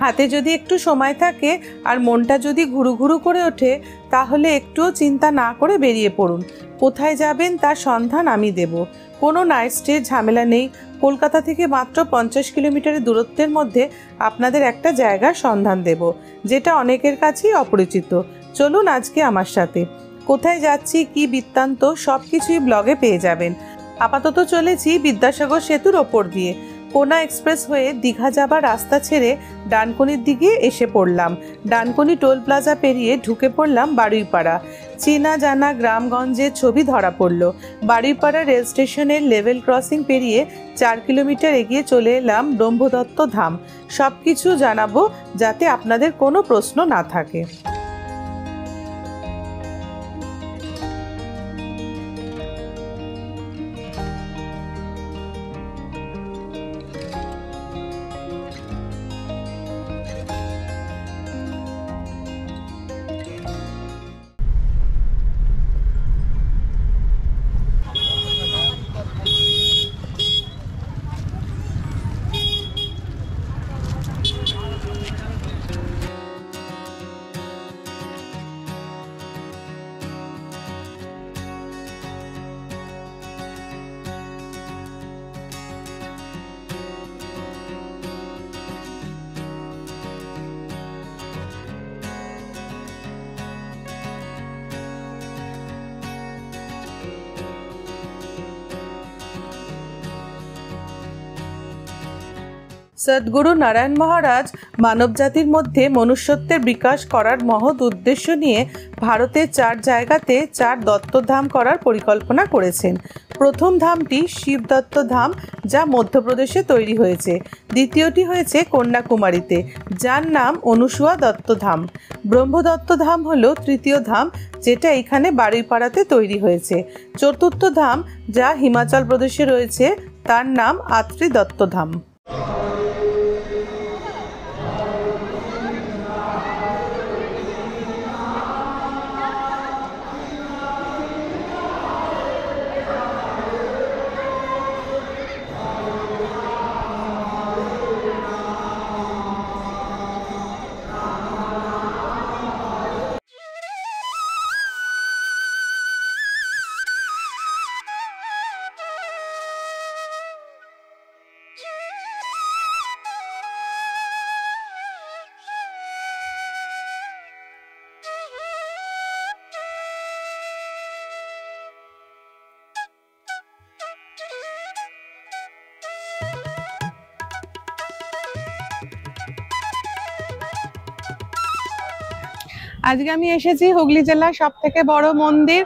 হাতে যদি একটু সময় থাকে আর মনটা যদি ঘুরু ঘুরু করে ওঠে তাহলে একটুও চিন্তা না করে বেরিয়ে পড়ুন। কোথায় যাবেন তার সন্ধান আমি দেব। কোনো নাইট স্টের ঝামেলা নেই। কলকাতা থেকে মাত্র 50 কিলোমিটারের দূরত্বের মধ্যে আপনাদের একটা জায়গার সন্ধান দেব, যেটা অনেকের কাছেই অপরিচিত। চলুন আজকে আমার সাথে। কোথায় যাচ্ছি, কি বৃত্তান্ত, সব কিছুই ব্লগে পেয়ে যাবেন। আপাতত চলেছি বিদ্যাসাগর সেতুর ওপর দিয়ে। কোনা এক্সপ্রেস হয়ে দীঘা যাবার রাস্তা ছেড়ে ডানকুনির দিকে এসে পড়লাম। ডানকুনি টোল প্লাজা পেরিয়ে ঢুকে পড়লাম বারুইপাড়া। চেনা জানা গ্রামগঞ্জের ছবি ধরা পড়ল। বারুইপাড়া রেল স্টেশনের লেভেল ক্রসিং পেরিয়ে 4 কিলোমিটার এগিয়ে চলে এলাম ব্রহ্মদত্ত ধাম। সব কিছু জানাবো যাতে আপনাদের কোনো প্রশ্ন না থাকে। সদ্গুরু নারায়ণ মহারাজ মানবজাতির মধ্যে মনুষ্যত্বের বিকাশ করার মহৎ উদ্দেশ্য নিয়ে ভারতের 4 জায়গাতে 4 দত্তধাম করার পরিকল্পনা করেছেন। প্রথম ধামটি শিবদত্ত ধাম, যা মধ্যপ্রদেশে তৈরি হয়েছে। দ্বিতীয়টি হয়েছে কন্যাকুমারীতে, যার নাম অনুসুয়া দত্তধাম। ব্রহ্মদত্ত ধাম হলো তৃতীয় ধাম, যেটা এখানে বারুইপাড়াতে তৈরি হয়েছে। চতুর্থ ধাম, যা হিমাচল প্রদেশে রয়েছে, তার নাম আত্রি দত্তধাম। আজকে আমি এসেছি হুগলি জেলার সব থেকে বড় মন্দির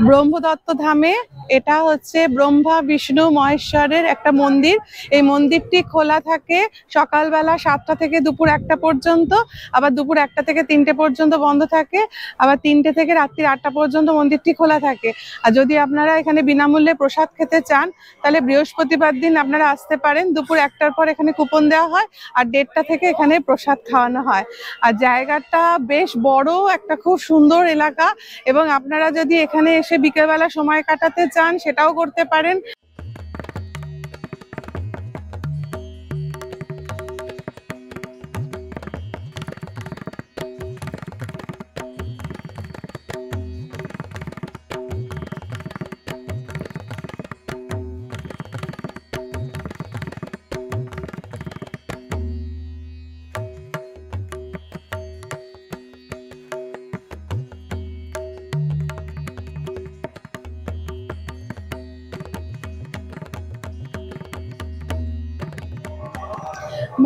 ব্রহ্মদত্ত ধামে। এটা হচ্ছে ব্রহ্মা বিষ্ণু মহেশ্বরের একটা মন্দির। এই মন্দিরটি খোলা থাকে সকালবেলা 7টা থেকে দুপুর 1টা পর্যন্ত, আবার দুপুর 1টা থেকে 3টে পর্যন্ত বন্ধ থাকে, আবার 3টে থেকে রাত্রি 8টা পর্যন্ত মন্দিরটি খোলা থাকে। আর যদি আপনারা এখানে বিনামূল্যে প্রসাদ খেতে চান তাহলে বৃহস্পতিবার দিন আপনারা আসতে পারেন। দুপুর 1টার পর এখানে কুপন দেওয়া হয় আর 1:30টা থেকে এখানে প্রসাদ খাওয়ানো হয়। আর জায়গাটা বেশ বড়, একটা খুব সুন্দর এলাকা, এবং আপনারা যদি এখানে এসে বিকেলবেলা সময় কাটাতে চান সেটাও করতে পারেন।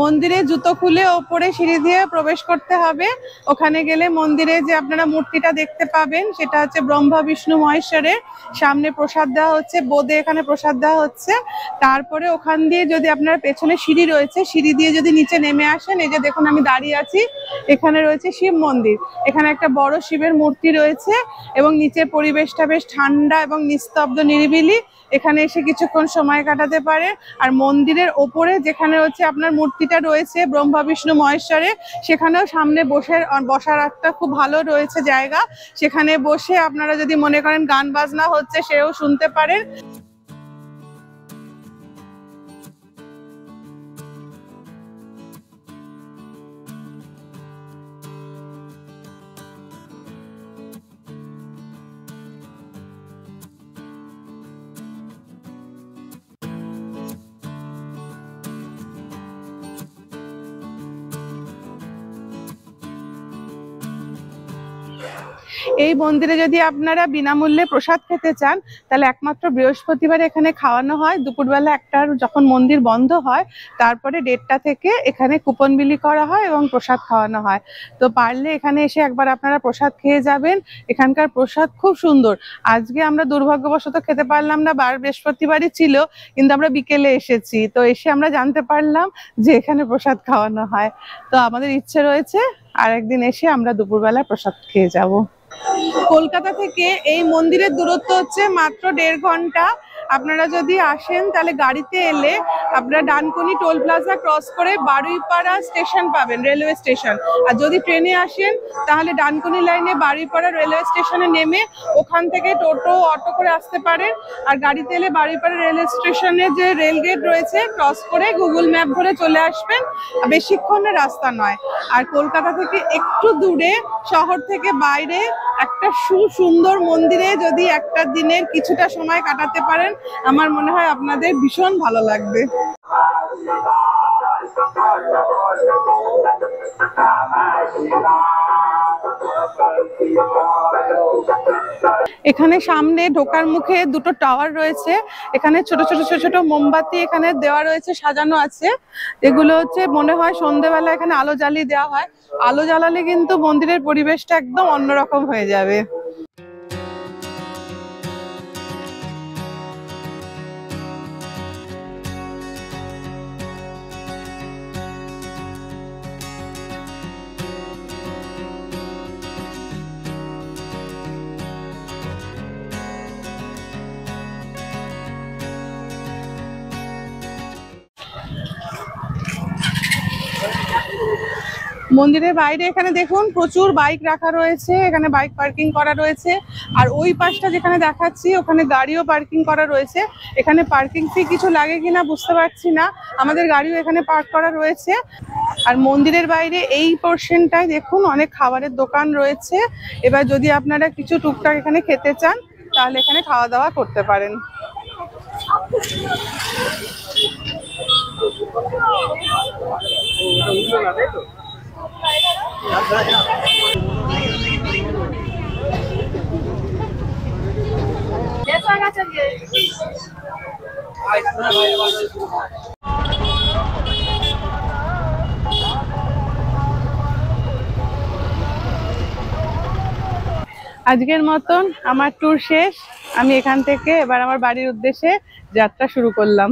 মন্দিরে জুতো খুলে ওপরে সিঁড়ি দিয়ে প্রবেশ করতে হবে। ওখানে গেলে মন্দিরে যে আপনারা মূর্তিটা দেখতে পাবেন সেটা হচ্ছে ব্রহ্মা বিষ্ণু মহেশ্বরের। সামনে প্রসাদ দেওয়া হচ্ছে, বোদে এখানে প্রসাদ দেওয়া হচ্ছে। তারপরে ওখান দিয়ে যদি আপনার পেছনে সিঁড়ি রয়েছে, সিঁড়ি দিয়ে যদি নিচে নেমে আসেন, এই যে দেখুন আমি দাঁড়িয়ে আছি, এখানে রয়েছে শিব মন্দির। এখানে একটা বড় শিবের মূর্তি রয়েছে এবং নিচের পরিবেশটা বেশ ঠান্ডা এবং নিস্তব্ধ নিরিবিলি। এখানে এসে কিছুক্ষণ সময় কাটাতে পারে। আর মন্দিরের ওপরে যেখানে হচ্ছে আপনার মূর্তিটা রয়েছে ব্রহ্মা বিষ্ণু মহেশ্বরে, সেখানেও সামনে বসার একটা খুব ভালো রয়েছে জায়গা। সেখানে বসে আপনারা যদি মনে করেন গান বাজনা হচ্ছে সেও শুনতে পারেন। এই মন্দিরে যদি আপনারা বিনামূল্যে প্রসাদ খেতে চান তাহলে একমাত্র বৃহস্পতিবার এখানে খাওয়ানো হয়। দুপুরবেলা একটার যখন মন্দির বন্ধ হয় তারপরে 1:30টা থেকে এখানে কুপন বিলি করা হয় এবং প্রসাদ খাওয়ানো হয়। তো পারলে এখানে এসে একবার আপনারা প্রসাদ খেয়ে যাবেন। এখানকার প্রসাদ খুব সুন্দর। আজকে আমরা দুর্ভাগ্যবশত খেতে পারলাম না, বৃহস্পতিবারই ছিল, কিন্তু আমরা বিকেলে এসেছি, তো এসে আমরা জানতে পারলাম যে এখানে প্রসাদ খাওয়ানো হয়। তো আমাদের ইচ্ছে রয়েছে আর একদিন এসে আমরা দুপুরবেলা প্রসাদ খেয়ে যাব। কলকাতা থেকে এই মন্দিরের দূরত্ব হচ্ছে মাত্র 1.5 ঘন্টা। আপনারা যদি আসেন তাহলে গাড়িতে এলে আপনারা ডানকুনি টোল প্লাজা ক্রস করে বারুইপাড়া স্টেশন পাবেন, রেলওয়ে স্টেশন। আর যদি ট্রেনে আসেন তাহলে ডানকুনি লাইনে বারুইপাড়া রেলওয়ে স্টেশনে নেমে ওখান থেকে টোটো অটো করে আসতে পারেন। আর গাড়িতে এলে বারুইপাড়া রেলওয়ে স্টেশনে যে রেল গেট রয়েছে ক্রস করে গুগল ম্যাপ ধরে চলে আসবেন, বেশিক্ষণের রাস্তা নয়। আর কলকাতা থেকে একটু দূরে শহর থেকে বাইরে একটা সুন্দর মন্দিরে যদি একটা দিনের কিছুটা সময় কাটাতে পারেন আমার মনে হয় আপনাদের ভীষণ ভালো লাগবে। এখানে সামনে ঢোকার মুখে দুটো টাওয়ার রয়েছে। এখানে ছোট ছোট মোমবাতি এখানে দেওয়া রয়েছে, সাজানো আছে। এগুলো হচ্ছে মনে হয় সন্ধ্যেবেলা এখানে আলো জ্বালিয়ে দেওয়া হয়। আলো জ্বালালে কিন্তু মন্দিরের পরিবেশটা একদম অন্যরকম হয়ে যাবে। মন্দিরের বাইরে এখানে দেখুন প্রচুর বাইক রাখা রয়েছে, এখানে বাইক পার্কিং করা রয়েছে। আর ওই পাশটা যেখানে দেখাচ্ছি ওখানে গাড়িও পার্কিং করা রয়েছে। এখানে পার্কিং ফি কিছু লাগে কিনা বুঝতে পারছি না, আমাদের গাড়িও এখানে পার্ক করা রয়েছে। আর মন্দিরের বাইরে এই পোর্শনটায় দেখুন অনেক খাবারের দোকান রয়েছে। এবার যদি আপনারা কিছু টুকটাক এখানে খেতে চান তাহলে এখানে খাওয়া দাওয়া করতে পারেন। আজকের মতন আমার ট্যুর শেষ। আমি এখান থেকে এবার আমার বাড়ির উদ্দেশ্যে যাত্রা শুরু করলাম।